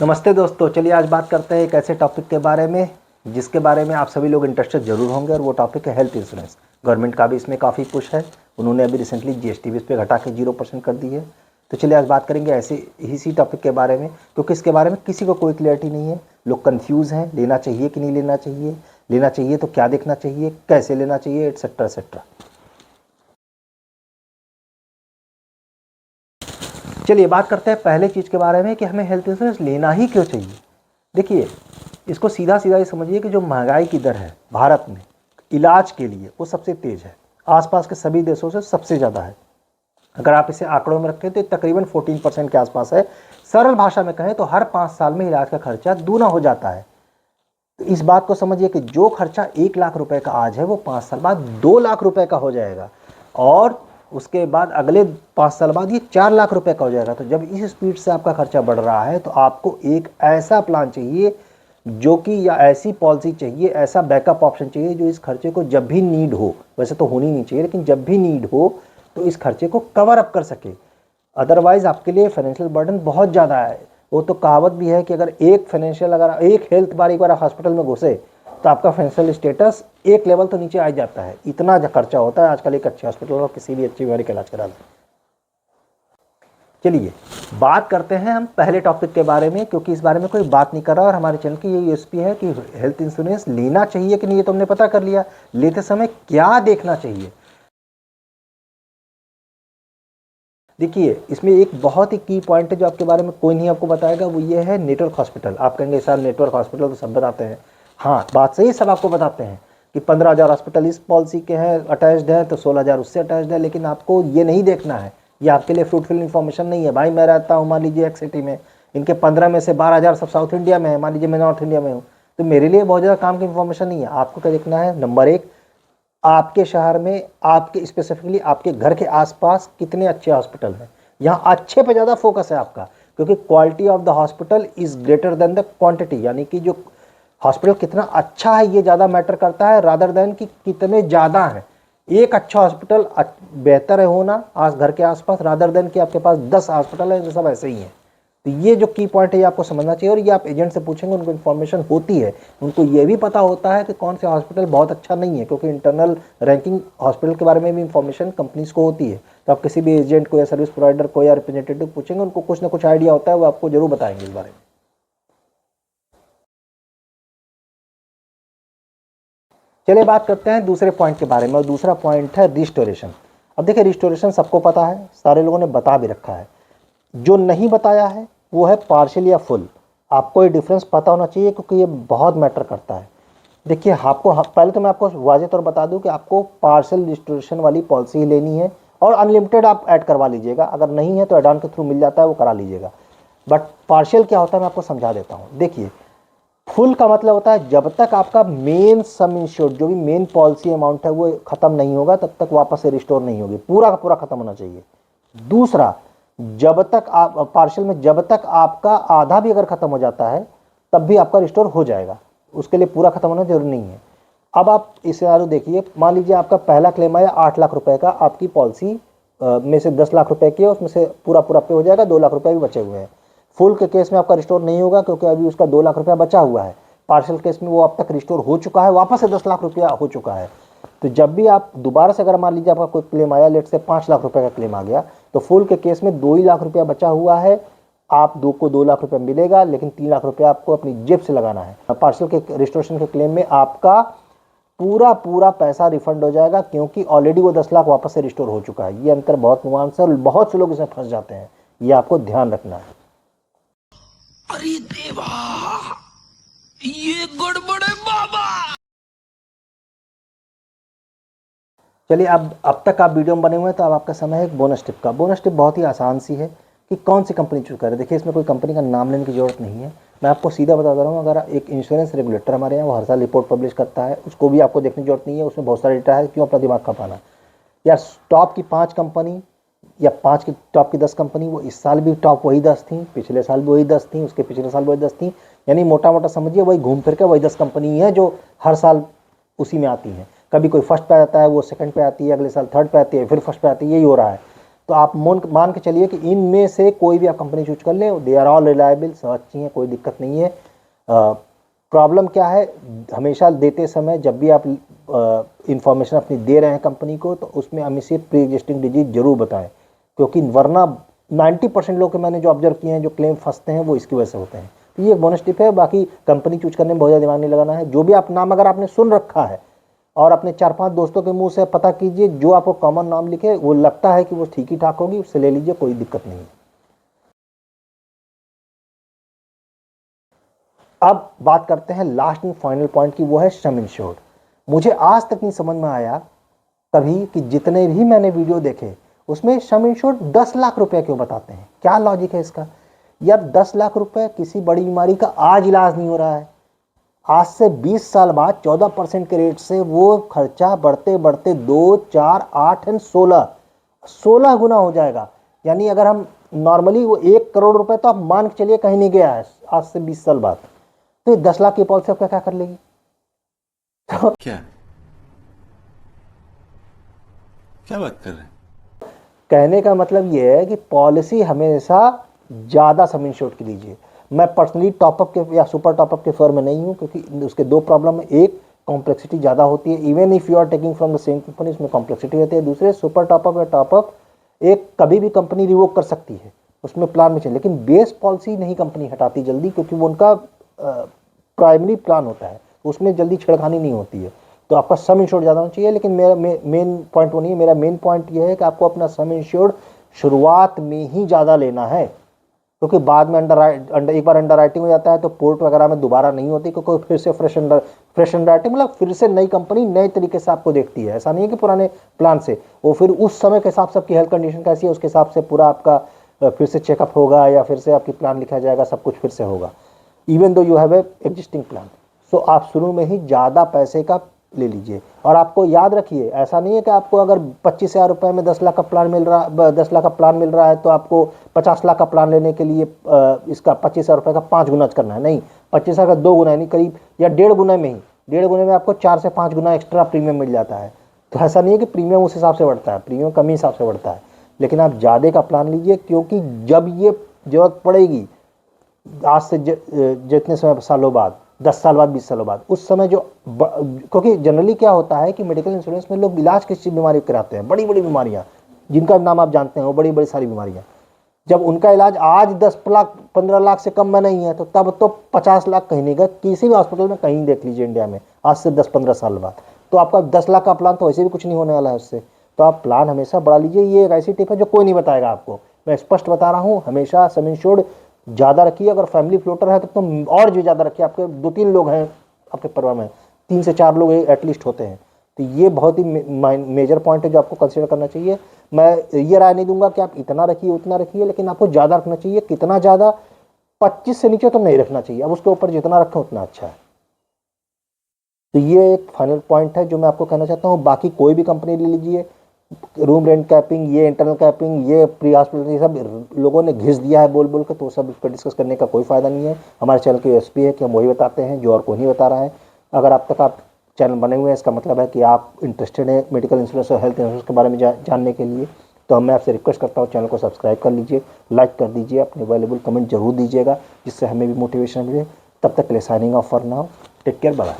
नमस्ते दोस्तों, चलिए आज बात करते हैं एक ऐसे टॉपिक के बारे में जिसके बारे में आप सभी लोग इंटरेस्टेड जरूर होंगे और वो टॉपिक है हेल्थ इंश्योरेंस। गवर्नमेंट का भी इसमें काफ़ी पुश है। उन्होंने अभी रिसेंटली जीएसटी भी इस पर घटा के 0% कर दी है। तो चलिए आज बात करेंगे ऐसे इसी टॉपिक के बारे में, क्योंकि इसके बारे में किसी को कोई क्लियरिटी नहीं है। लोग कन्फ्यूज़ हैं, लेना चाहिए कि नहीं लेना चाहिए, लेना चाहिए तो क्या देखना चाहिए, कैसे लेना चाहिए, एट्सेट्रा एट्सेट्रा। चलिए बात करते हैं पहले चीज़ के बारे में कि हमें हेल्थ इंश्योरेंस लेना ही क्यों चाहिए। देखिए, इसको सीधा सीधा ये समझिए कि जो महंगाई की दर है भारत में इलाज के लिए वो सबसे तेज़ है, आसपास के सभी देशों से सबसे ज़्यादा है। अगर आप इसे आंकड़ों में रखें तो तकरीबन 14% के आसपास है। सरल भाषा में कहें तो हर 5 साल में इलाज का खर्चा दूना हो जाता है। तो इस बात को समझिए कि जो खर्चा 1 लाख रुपए का आज है वो 5 साल बाद 2 लाख रुपए का हो जाएगा, और उसके बाद अगले 5 साल बाद ये 4 लाख रुपए का हो जाएगा। तो जब इस स्पीड से आपका खर्चा बढ़ रहा है तो आपको एक ऐसा प्लान चाहिए जो कि, या ऐसी पॉलिसी चाहिए, ऐसा बैकअप ऑप्शन चाहिए जो इस खर्चे को जब भी नीड हो, वैसे तो होनी नहीं चाहिए लेकिन जब भी नीड हो तो इस खर्चे को कवर अप कर सके। अदरवाइज आपके लिए फाइनेंशियल बर्डन बहुत ज़्यादा है। वो तो कहावत भी है कि अगर एक हेल्थ बार एक बार हॉस्पिटल में घुसे तो आपका फाइनेंशियल स्टेटस एक लेवल तो नीचे आ जाता है। इतना खर्चा होता है आजकल एक अच्छे हॉस्पिटल और किसी भी अच्छी बीमारी का इलाज कराना। चलिए बात करते हैं हम पहले टॉपिक के बारे में, क्योंकि इस बारे में कोई बात नहीं कर रहा और हमारे चैनल की ये यूएसपी है कि हेल्थ इंश्योरेंस लेना चाहिए कि नहीं ये तो हमने पता कर लिया। लेते समय क्या देखना चाहिए, देखिए इसमें एक बहुत ही की पॉइंट है जो आपके बारे में कोई नहीं आपको बताएगा, वो ये है नेटवर्क हॉस्पिटल। आप कहेंगे सर नेटवर्क हॉस्पिटल तो सब बताते हैं। हाँ बात सही, सब आपको बताते हैं कि 15,000 हॉस्पिटल इस पॉलिसी के हैं अटैच्ड है तो 16,000 उससे अटैच्ड है, लेकिन आपको ये नहीं देखना है, ये आपके लिए फ्रूटफुल इन्फॉर्मेशन नहीं है। भाई मैं रहता हूँ मान लीजिए एक सिटी में, इनके 15 में से 12,000 सब साउथ इंडिया में है, मान लीजिए मैं नॉर्थ इंडिया में हूँ, तो मेरे लिए बहुत ज़्यादा काम की इन्फॉर्मेशन नहीं है। आपको क्या देखना है, नंबर एक, आपके शहर में, आपके स्पेसिफिकली आपके घर के आसपास कितने अच्छे हॉस्पिटल हैं। यहाँ अच्छे पे ज़्यादा फोकस है आपका, क्योंकि quality of the hospital is greater than the quantity, यानी कि जो हॉस्पिटल कितना अच्छा है ये ज़्यादा मैटर करता है रादर देन कि कितने ज़्यादा हैं। एक अच्छा हॉस्पिटल बेहतर है होना आज घर के आसपास रादर देन कि आपके पास 10 हॉस्पिटल है जो सब ऐसे ही हैं। तो ये जो की पॉइंट है ये आपको समझना चाहिए, और ये आप एजेंट से पूछेंगे उनको इन्फॉर्मेशन होती है, उनको ये भी पता होता है कि कौन से हॉस्पिटल बहुत अच्छा नहीं है, क्योंकि इंटरनल रैंकिंग हॉस्पिटल के बारे में भी इंफॉर्मेशन कंपनीज को होती है। तो आप किसी भी एजेंट को या सर्विस प्रोवाइडर को या रिप्रेजेंटेटिव पूछेंगे, उनको कुछ ना कुछ आइडिया होता है, वो आपको जरूर बताएंगे इस बारे में। चलिए बात करते हैं दूसरे पॉइंट के बारे में, और दूसरा पॉइंट है रिस्टोरेशन। अब देखिए रिस्टोरेशन सबको पता है, सारे लोगों ने बता भी रखा है। जो नहीं बताया है वो है पार्शियल या फुल। आपको ये डिफरेंस पता होना चाहिए क्योंकि ये बहुत मैटर करता है। देखिए आपको पहले तो मैं आपको वाज़ेह तौर बता दूं कि आपको पार्शियल रिस्टोरेशन वाली पॉलिसी लेनी है, और अनलिमिटेड आप ऐड करवा लीजिएगा, अगर नहीं है तो एड ऑन के थ्रू मिल जाता है वो करा लीजिएगा। बट पार्शियल क्या होता है मैं आपको समझा देता हूँ। देखिए फुल का मतलब होता है जब तक आपका मेन सम इंश्योर्ड जो भी मेन पॉलिसी अमाउंट है वो खत्म नहीं होगा तब तक वापस से रिस्टोर नहीं होगी, पूरा का पूरा खत्म होना चाहिए। दूसरा, जब तक आप पार्शियल में जब तक आपका आधा भी अगर खत्म हो जाता है तब भी आपका रिस्टोर हो जाएगा, उसके लिए पूरा खत्म होना जरूरी नहीं है। अब आप इस सिनारियो देखिए, मान लीजिए आपका पहला क्लेम आया 8 लाख रुपए का, आपकी पॉलिसी में से 10 लाख रुपए की है, उसमें से पूरा पूरा पे हो जाएगा, 2 लाख रुपए भी बचे हुए हैं। फुल के केस में आपका रिस्टोर नहीं होगा क्योंकि अभी उसका 2 लाख रुपया बचा हुआ है। पार्शियल केस में वो अब तक रिस्टोर हो चुका है, वापस से 10 लाख रुपया हो चुका है। तो जब भी आप दोबारा से अगर मान लीजिए आपका कोई क्लेम आया, लेट से 5 लाख रुपए का क्लेम आ गया, तो फुल के केस में 2 ही लाख रुपया बचा हुआ है, आप 2 लाख रुपया मिलेगा, लेकिन 3 लाख रुपया आपको अपनी जेब से लगाना है। पार्शियल के रिस्टोरेशन के क्लेम में आपका पूरा पूरा पैसा रिफंड हो जाएगा, क्योंकि ऑलरेडी वो 10 लाख वापस से रिस्टोर हो चुका है। ये अंतर बहुत नुआंस है और बहुत से लोग इसमें फंस जाते हैं, ये आपको ध्यान रखना है। अरे देवा, ये गड़बड़ है बाबा। चलिए अब तक आप वीडियो में बने हुए हैं तो अब आपका समय है एक बोनस टिप का। बोनस टिप बहुत ही आसान सी है कि कौन सी कंपनी चूज करें। देखिए इसमें कोई कंपनी का नाम लेने की जरूरत नहीं है, मैं आपको सीधा बता दे रहा हूँ। अगर एक इंश्योरेंस रेगुलेटर हमारे यहाँ वो हर साल रिपोर्ट पब्लिश करता है, उसको भी आपको देखने की जरूरत नहीं है, उसमें बहुत सारा डेटा है, क्यों अपना दिमाग खपाना। यार टॉप की 5 कंपनी या 5 की टॉप की 10 कंपनी, वो इस साल भी टॉप वही 10 थी, पिछले साल भी वही 10 थी, उसके पिछले साल वही 10 थी, यानी मोटा मोटा समझिए वही घूम फिर के वही 10 कंपनी है जो हर साल उसी में आती हैं। कभी कोई फर्स्ट पे आता है, वो सेकंड पे आती है, अगले साल थर्ड पे आती है, फिर फर्स्ट पे आती है, यही हो रहा है। तो आप मान के चलिए कि इनमें से कोई भी आप कंपनी चूज कर लें, दे आर ऑल रिलायबल, सब अच्छी हैं, कोई दिक्कत नहीं है। प्रॉब्लम क्या है, हमेशा देते समय जब भी आप इंफॉर्मेशन अपनी दे रहे हैं कंपनी को, तो उसमें हमेशा प्री एग्जिस्टिंग डिजीज जरूर बताएं, क्योंकि वरना 90% लोग के मैंने जो ऑब्जर्व किए हैं जो क्लेम फंसते हैं वो इसकी वजह से होते हैं। तो ये एक बोनस टिप है। बाकी कंपनी चूज करने में बहुत ज़्यादा दिमाग नहीं लगाना है। जो भी आप नाम अगर आपने सुन रखा है और अपने 4-5 दोस्तों के मुंह से पता कीजिए, जो आपको कॉमन नाम लिखे वो लगता है कि वो ठीक ही ठाक होगी, उससे ले लीजिए, कोई दिक्कत नहीं है। अब बात करते हैं लास्ट एंड फाइनल पॉइंट की, वो है सम इंश्योर्ड। मुझे आज तक नहीं समझ में आया कभी कि जितने भी मैंने वीडियो देखे उसमें सम इंश्योर्ड 10 लाख रुपए क्यों बताते हैं, क्या लॉजिक है इसका? यार 10 लाख रुपए किसी बड़ी बीमारी का आज इलाज नहीं हो रहा है, आज से 20 साल बाद 14% के रेट से वो खर्चा बढ़ते बढ़ते 2, 4, 8 एंड 16 गुना हो जाएगा। यानी अगर हम नॉर्मली वो 1 करोड़ रुपए तो आप मान के चलिए कहीं नहीं गया है आज से 20 साल बाद, तो ये 10 लाख की पॉलिसी आपका क्या कर लेगी? तो क्या बात कर रहे हैं? कहने का मतलब ये है कि पॉलिसी हमेशा ज़्यादा सम इंश्योर्ड की लीजिए। मैं पर्सनली टॉपअप के या सुपर टॉपअप के फर्म में नहीं हूँ, क्योंकि उसके 2 प्रॉब्लम है। एक, कॉम्प्लेक्सिटी ज़्यादा होती है, even if you are taking from the same company, उसमें कॉम्प्लेक्सिटी रहती है। दूसरे, सुपर टॉपअप या टॉपअप एक कभी भी कंपनी रिवोक कर सकती है, उसमें प्लान में चाहिए, लेकिन बेस पॉलिसी नहीं कंपनी हटाती जल्दी, क्योंकि वो उनका प्राइमरी प्लान होता है, उसमें जल्दी छेड़खानी नहीं होती है। तो आपका सम इंश्योर्ड ज़्यादा होना चाहिए। लेकिन मेरा मेन पॉइंट वो नहीं है। मेरा मेन पॉइंट ये है कि आपको अपना सम इंश्योर्ड शुरुआत में ही ज़्यादा लेना है, क्योंकि बाद में एक बार अंडर राइटिंग हो जाता है तो पोर्ट वगैरह में दोबारा नहीं होती, क्योंकि फिर से फ्रेश अंडर राइटिंग, मतलब फिर से नई कंपनी नए तरीके से आपको देखती है। ऐसा नहीं है कि पुराने प्लान से, वो फिर उस समय के हिसाब से आपकी हेल्थ कंडीशन कैसी है उसके हिसाब से पूरा आपका फिर से चेकअप होगा, या फिर से आपकी प्लान लिखा जाएगा, सब कुछ फिर से होगा, even though you have a existing plan. So आप शुरू में ही ज़्यादा पैसे का ले लीजिए। और आपको याद रखिए, ऐसा नहीं है कि आपको अगर 25,000 रुपये में 10 लाख का प्लान मिल रहा, 10 लाख का प्लान मिल रहा है तो आपको 50 लाख का प्लान लेने के लिए इसका 25,000 रुपये का 5 गुना करना है। नहीं, 25,000 का 2 गुना, यानी करीब, या 1.5 गुना में ही, 1.5 गुने में आपको 4 से 5 गुना एक्स्ट्रा प्रीमियम मिल जाता है। तो ऐसा नहीं है कि प्रीमियम उस हिसाब से बढ़ता है, प्रीमियम कम ही हिसाब से बढ़ता है, लेकिन आप ज़्यादा का प्लान लीजिए, क्योंकि जब ये जरूरत पड़ेगी आज से जितने समय सालों बाद, 10 साल बाद, 20 सालों बाद, उस समय जो क्योंकि जनरली क्या होता है कि मेडिकल इंश्योरेंस में लोग इलाज किसी बीमारी कराते हैं, बड़ी बड़ी बीमारियां जिनका नाम आप जानते हैं, वो बड़ी बड़ी सारी बीमारियां, जब उनका इलाज आज 10 लाख 15 लाख से कम में नहीं है, तो तब तो 50 लाख कहीं नहीं गए, किसी भी हॉस्पिटल में कहीं देख लीजिए इंडिया में आज से 10-15 साल बाद। तो आपका 10 लाख का प्लान तो वैसे भी कुछ नहीं होने वाला है उससे। तो आप प्लान हमेशा बढ़ा लीजिए। ये एक ऐसी टिप है जो कोई नहीं बताएगा आपको, मैं स्पष्ट बता रहा हूँ। हमेशा सम इंश्योर्ड ज़्यादा रखिए। अगर फैमिली फ्लोटर है तो और भी ज़्यादा रखिए। आपके 2-3 लोग हैं आपके परिवार में, 3 से 4 लोग एटलीस्ट होते हैं, तो ये बहुत ही मेजर पॉइंट है जो आपको कंसीडर करना चाहिए। मैं ये राय नहीं दूंगा कि आप इतना रखिए उतना रखिए, लेकिन आपको ज़्यादा रखना चाहिए। कितना ज़्यादा? 25 से नीचे तो नहीं रखना चाहिए, अब उसके ऊपर जितना रखें उतना अच्छा है। तो ये एक फाइनल पॉइंट है जो मैं आपको कहना चाहता हूँ। बाकी कोई भी कंपनी ले लीजिए, रूम रेंट कैपिंग, ये इंटरनल कैपिंग, ये प्री हॉस्पिटल, ये सब लोगों ने घिस दिया है बोल बोल के, तो सब इस पर डिस्कस करने का कोई फ़ायदा नहीं है। हमारे चैनल की यूएसपी है कि हम वही बताते हैं जो और कोई नहीं बता रहा है। अगर आप तक आप चैनल बने हुए हैं, इसका मतलब है कि आप इंटरेस्टेड हैं मेडिकल इंश्योरेंस और हेल्थ इंश्योरेंस के बारे में जानने के लिए। तो मैं आपसे रिक्वेस्ट करता हूँ चैनल को सब्सक्राइब कर लीजिए, लाइक कर दीजिए, अपने वैल्यूएबल कमेंट जरूर दीजिएगा, जिससे हमें भी मोटिवेशन मिले। तब तक के लिए signing off for now, take care, bye.